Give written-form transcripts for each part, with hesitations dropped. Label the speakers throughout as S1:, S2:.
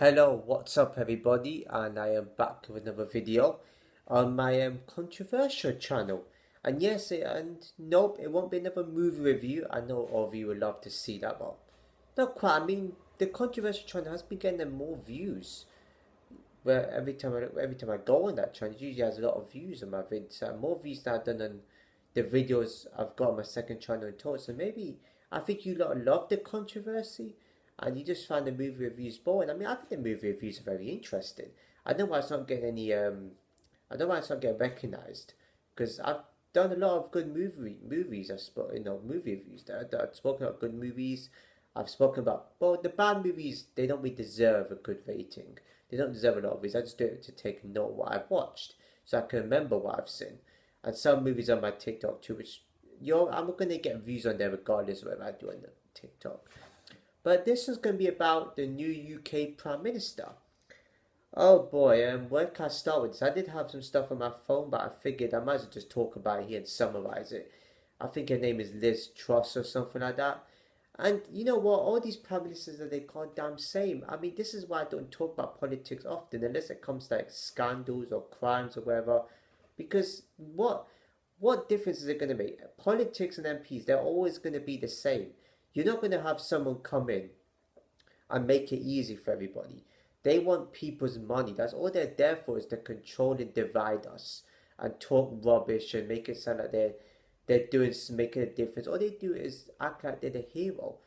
S1: Hello, what's up everybody? And I am back with another video on my controversial channel. And yes, nope, it won't be another movie review. I know all of you would love to see that, but not quite. I mean, the controversial channel has been getting more views. Where every time I go on that channel, it usually has a lot of views on my vids. More views than I've done on the videos I've got on my second channel in total. So maybe I think you lot love the controversy and you just find the movie reviews boring. I mean, I think the movie reviews are very interesting. I know why it's not getting any I know why it's not getting recognized because I've done a lot of good movies. Movie reviews that I've spoken about good movies. I've spoken about the bad movies. They don't really deserve a good rating. They don't deserve a lot of views. I just do it to take note of what I've watched so I can remember what I've seen. And some movies on my TikTok too, which I'm gonna get views on there regardless of whatever I do on the TikTok. But this is going to be about the new UK Prime Minister. Oh boy, where can I start with this? I did have some stuff on my phone, but I figured I might as well just talk about it here and summarize it. I think her name is Liz Truss or something like that. And you know what? All these prime ministers are they goddamn same. I mean, this is why I don't talk about politics often, unless it comes to like scandals or crimes or whatever. Because what difference is it going to make? Politics and MPs, they're always going to be the same. You're not going to have someone come in and make it easy for everybody. They want people's money. That's all they're there for, is to control and divide us and talk rubbish and make it sound like they're doing making a difference. All they do is act like they're the hero.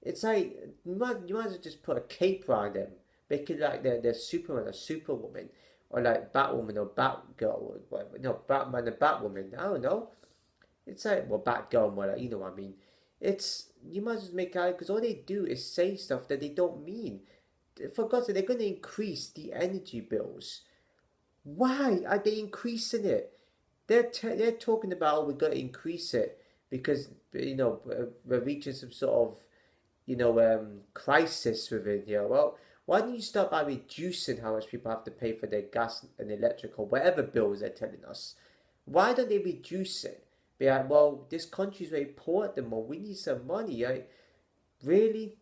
S1: It's like you might as well just put a cape around them, make it like they're Superman or Superwoman, or like Batwoman or Batgirl or whatever. No, Batman and Batwoman. I don't know. It's like Batgirl and whatever. You know what I mean? It's you might just make out because all they do is say stuff that they don't mean. For God's sake, they're going to increase the energy bills. Why are they increasing it? They're talking about, oh, we're going to increase it because we're reaching some sort of crisis within here. Well, why don't you start by reducing how much people have to pay for their gas and electric or whatever bills they're telling us? Why don't they reduce it? Be like, well, this country's very poor at the moment. We need some money. Like, really?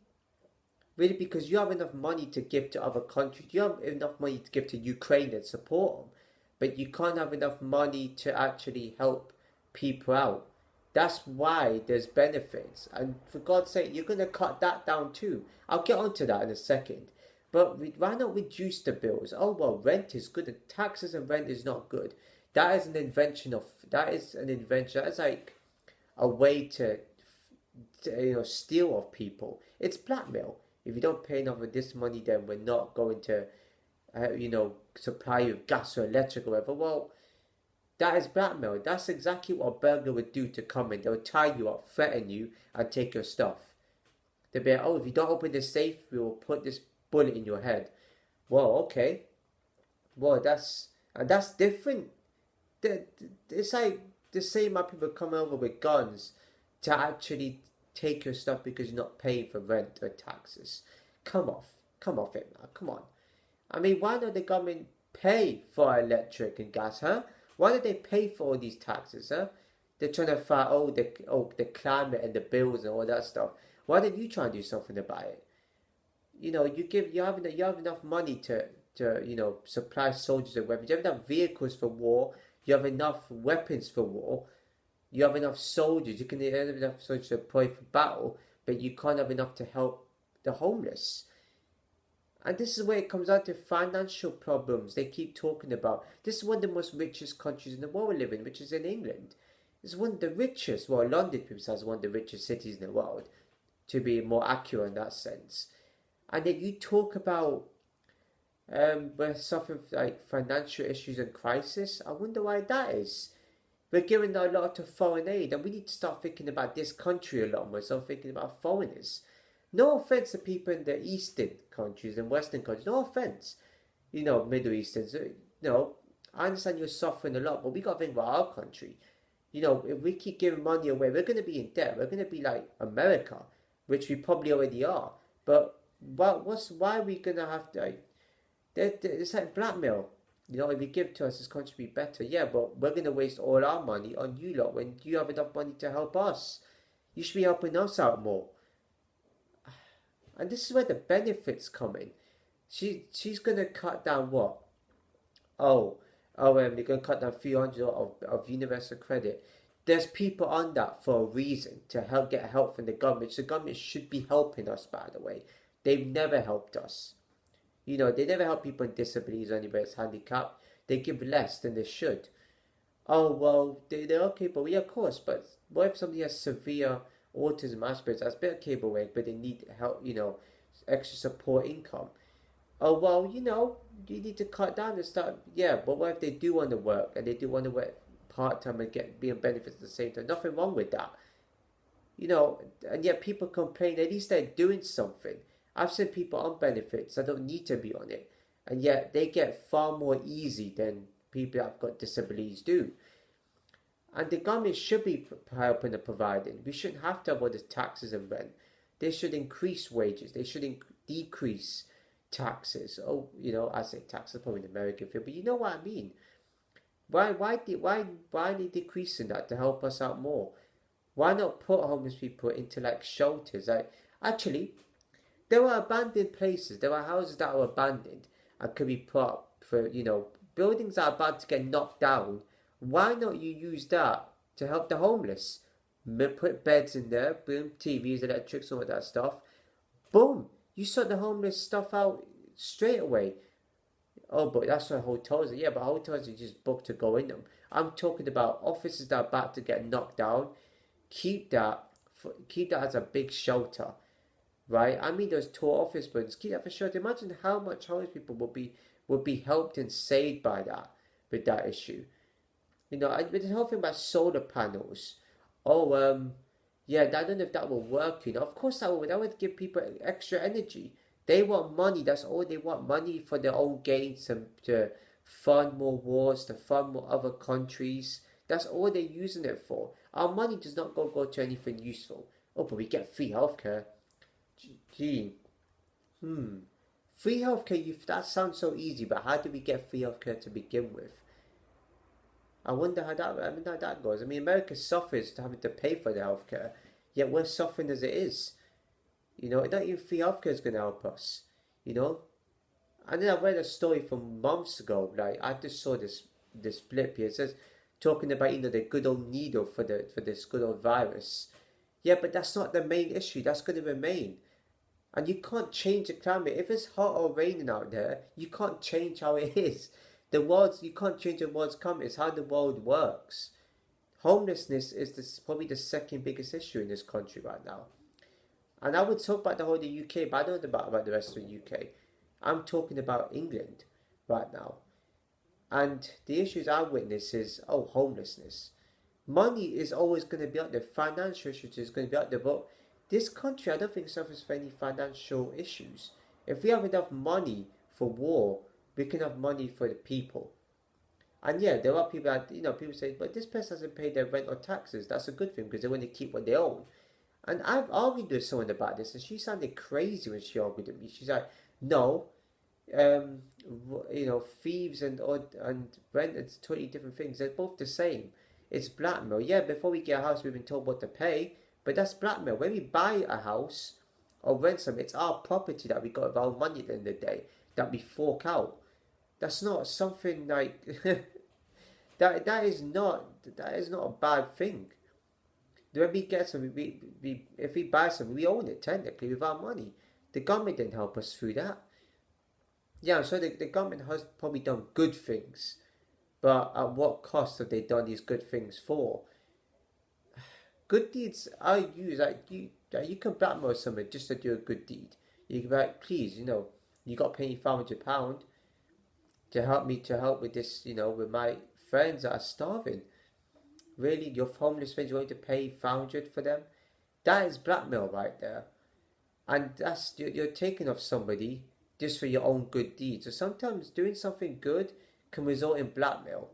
S1: Really? Because you have enough money to give to other countries. You have enough money to give to Ukraine and support them. But you can't have enough money to actually help people out. That's why there's benefits. And for God's sake, you're going to cut that down too. I'll get onto that in a second. But why not reduce the bills? Oh, well, rent is good. Taxes and rent is not good. That is an invention. That's like a way to steal off people. It's blackmail. If you don't pay enough of this money, then we're not going to, supply you with gas or electric or whatever. Well, that is blackmail. That's exactly what a burglar would do to come in. They'll tie you up, threaten you, and take your stuff. They'll be like, oh, if you don't open this safe, we will put this bullet in your head. Well, okay. Well, that's different. It's like the same amount of people come over with guns to actually take your stuff because you're not paying for rent or taxes. Come off it now, come on. I mean, why don't the government pay for electric and gas, huh? Why don't they pay for all these taxes, huh? They're trying to fight the climate and the bills and all that stuff. Why don't you try and do something about it? You have enough money to supply soldiers and weapons. You have enough vehicles for war. You have enough weapons for war. You have enough soldiers. You can have enough soldiers to deploy for battle, but you can't have enough to help the homeless. And this is where it comes down to financial problems they keep talking about. This is one of the most richest countries in the world we live in, which is in England. It's one of the richest, well, London is one of the richest cities in the world, to be more accurate in that sense. And then you talk about we're suffering like financial issues and crisis. I wonder why that is. We're giving a lot to foreign aid, and we need to start thinking about this country a lot more. Start thinking about foreigners. No offense to people in the eastern countries and western countries. No offense, Middle Easterns. I understand you're suffering a lot, but we got to think about our country. If we keep giving money away, we're going to be in debt. We're going to be like America, which we probably already are. But why are we going to have to? It's like blackmail. If you give to us, this country will be better. Yeah, but we're going to waste all our money on you lot when you have enough money to help us. You should be helping us out more. And this is where the benefits come in. She's gonna cut down what? Oh, they're gonna cut down 300 of universal credit. There's people on that for a reason to help get help from the government. So the government should be helping us. By the way, they've never helped us. They never help people with disabilities or anybody that's handicapped. They give less than they should. Oh well, they're okay, but yeah, of course. But what if somebody has severe autism, Asperger's, that's a bit of cable work, but they need help, extra support income. Oh well, you need to cut down and start. Yeah, but what if they do want to work and they do want to work part time and get being benefits at the same time? Nothing wrong with that, And yet people complain. At least they're doing something. I've seen people on benefits that don't need to be on it, and yet they get far more easy than people that've got disabilities do. And the government should be helping and providing. We shouldn't have to have all the taxes and rent. They should increase wages. They should decrease taxes. Oh, I say taxes probably an American thing, but you know what I mean. Why are they decreasing that to help us out more? Why not put homeless people into like shelters? Actually, there were abandoned places. There were houses that were abandoned and could be put up for buildings that are about to get knocked down. Why not you use that to help the homeless? Put beds in there, boom, TVs, electrics, all that stuff. Boom, you sort the homeless stuff out straight away. Oh, but that's what hotels are. Yeah, but hotels are just booked to go in them. I'm talking about offices that are about to get knocked down. Keep that, keep that as a big shelter, right? I mean, those tall office buildings. Keep that for shelter. Imagine how much homeless people would be helped and saved by that with that issue. With the whole thing about solar panels. Oh, yeah, I don't know if that will work. Of course that would. That would give people extra energy. They want money. That's all they want. Money for their own gains to fund more wars, to fund more other countries. That's all they're using it for. Our money does not go to anything useful. Oh, but we get free healthcare. Gee, free healthcare. That sounds so easy, but how do we get free healthcare to begin with? I wonder how that goes. I mean, America suffers having to pay for the healthcare, yet we're suffering as it is. Not even free healthcare is going to help us. And then I read a story from months ago. Like I just saw this blip here. It says talking about the good old needle for this good old virus. Yeah, but that's not the main issue. That's going to remain. And you can't change the climate. If it's hot or raining out there, you can't change how it is. You can't change the world's climate. It's how the world works. Homelessness is probably the second biggest issue in this country right now. And I would talk about the whole of the UK, but I don't know about the rest of the UK. I'm talking about England right now. And the issues I witness is, homelessness. Money is always going to be out there. Financial issues is going to be out there. But this country, I don't think suffers from any financial issues. If we have enough money for war, we can have money for the people. And yeah, there are people that, people say, but this person hasn't paid their rent or taxes. That's a good thing because they want to keep what they own. And I've argued with someone about this, and she sounded crazy when she argued with me. She's like, no, thieves and rent, it's totally different things. They're both the same. It's blackmail. Yeah, before we get a house, we've been told what to pay, but that's blackmail. When we buy a house or rent some, it's our property that we got with our money at the end of the day that we fork out. That's not something like that is not a bad thing. When we get something, if we buy something, we own it technically with our money. The government didn't help us through that. Yeah, so the government has probably done good things, but at what cost have they done these good things for? Good deeds are used. You can blackmail someone just to do a good deed. You can be like, please, you got to pay me £500 to help with this, with my friends that are starving. Really, your homeless friends, you want to pay £500 for them? That is blackmail right there. And that's you're taking off somebody just for your own good deeds. So sometimes doing something good can result in blackmail.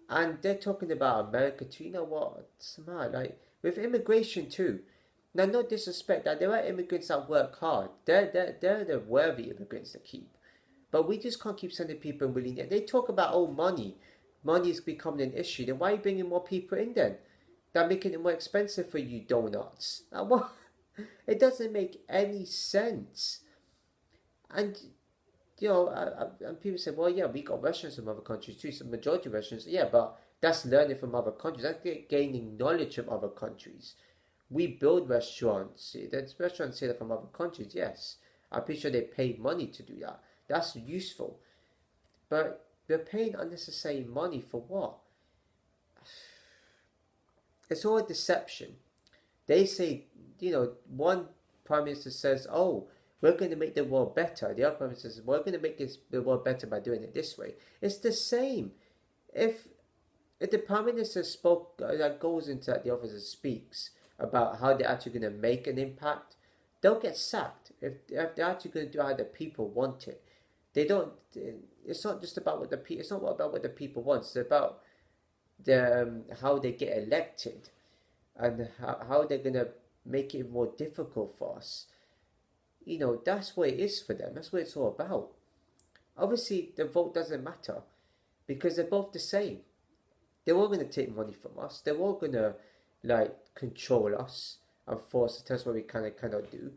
S1: And they're talking about America too. You know what? It's mad. Like with immigration too. Now, no disrespect. That there are immigrants that work hard. They're the worthy immigrants to keep. But we just can't keep sending people willingly. They talk about money. Money is becoming an issue. Then why are you bringing more people in then? They're making it more expensive for you donuts. What? It doesn't make any sense. And and people say, well, yeah, we got restaurants from other countries too. So majority of restaurants, yeah, but that's learning from other countries. That's gaining knowledge from other countries. We build restaurants. There's restaurants here from other countries, yes. I'm pretty sure they pay money to do that. That's useful. But they're paying unnecessary money for what? It's all a deception. They say, one prime minister says, oh, we're going to make the world better. The other prime minister says, we're going to make the world better by doing it this way. It's the same. If the prime minister goes into the office and speaks about how they're actually going to make an impact, they'll get sacked. If they're actually going to do how the people want it, they don't. It's not just about what the people. It's not about what the people want. It's about how they get elected, and how they're going to make it more difficult for us. That's what it is for them. That's what it's all about. Obviously, the vote doesn't matter because they're both the same. They're all going to take money from us. They're all going to control us and force us to tell us what we can and cannot do.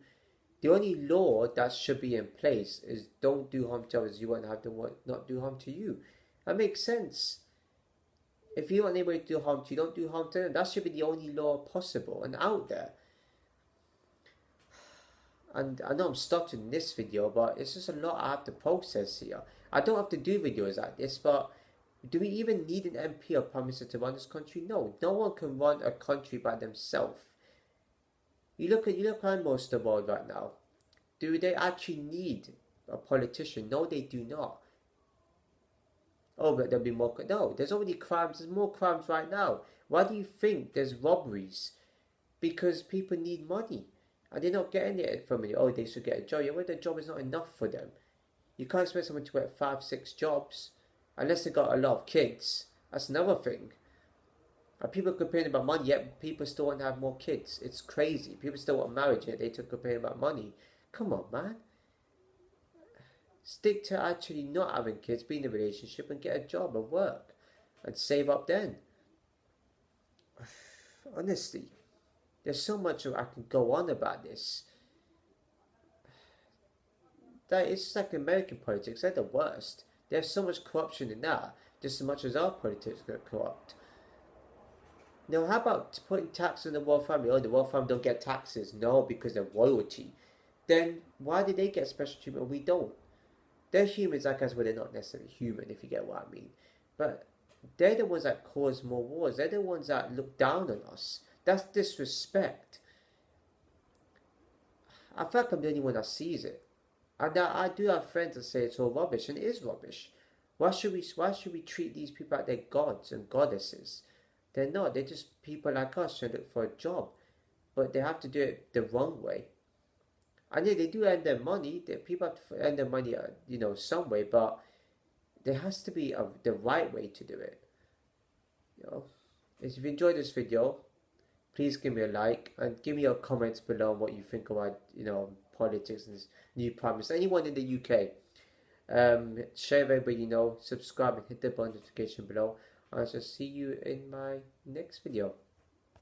S1: The only law that should be in place is don't do harm to others. You won't have to not do harm to you. That makes sense. If you want anybody to do harm to you, don't do harm to them. That should be the only law possible and out there. And I know I'm stuttering in this video, but it's just a lot I have to process here. I don't have to do videos like this, but do we even need an MP or Prime Minister to run this country? No. No one can run a country by themselves. You look around most of the world right now. Do they actually need a politician? No, they do not. Oh, but there'll be more. No, there's already crimes. There's more crimes right now. Why do you think there's robberies? Because people need money. And they're not getting it from it. Oh, they should get a job. Yeah, well, the job is not enough for them. You can't expect someone to work 5, 6 jobs. Unless they got a lot of kids. That's another thing. And people complaining about money, yet people still want to have more kids. It's crazy. People still want marriage, yet they took complaining about money. Come on, man. Stick to actually not having kids, be in a relationship and get a job and work. And save up then. Honestly. There's so much I can go on about this. It's just like American politics. They're the worst. There's so much corruption in that, just as much as our politics get corrupt. Now, how about putting tax on the royal family? Oh, the royal family don't get taxes. No, because they're royalty. Then why do they get special treatment and we don't? They're humans, I guess, well, they're not necessarily human, if you get what I mean. But they're the ones that cause more wars. They're the ones that look down on us. That's disrespect. I feel like I'm the only one that sees it. And I do have friends that say it's all rubbish, and it is rubbish. Why should we treat these people like they're gods and goddesses? They're not. They're just people like us trying to look for a job. But they have to do it the wrong way. And yeah, they do earn their money. People have to earn their money, some way. But there has to be the right way to do it. If you enjoyed this video, please give me a like and give me your comments below on what you think about, politics and this new prime minister. Anyone in the UK, share everybody subscribe and hit the bell notification below. I'll just see you in my next video.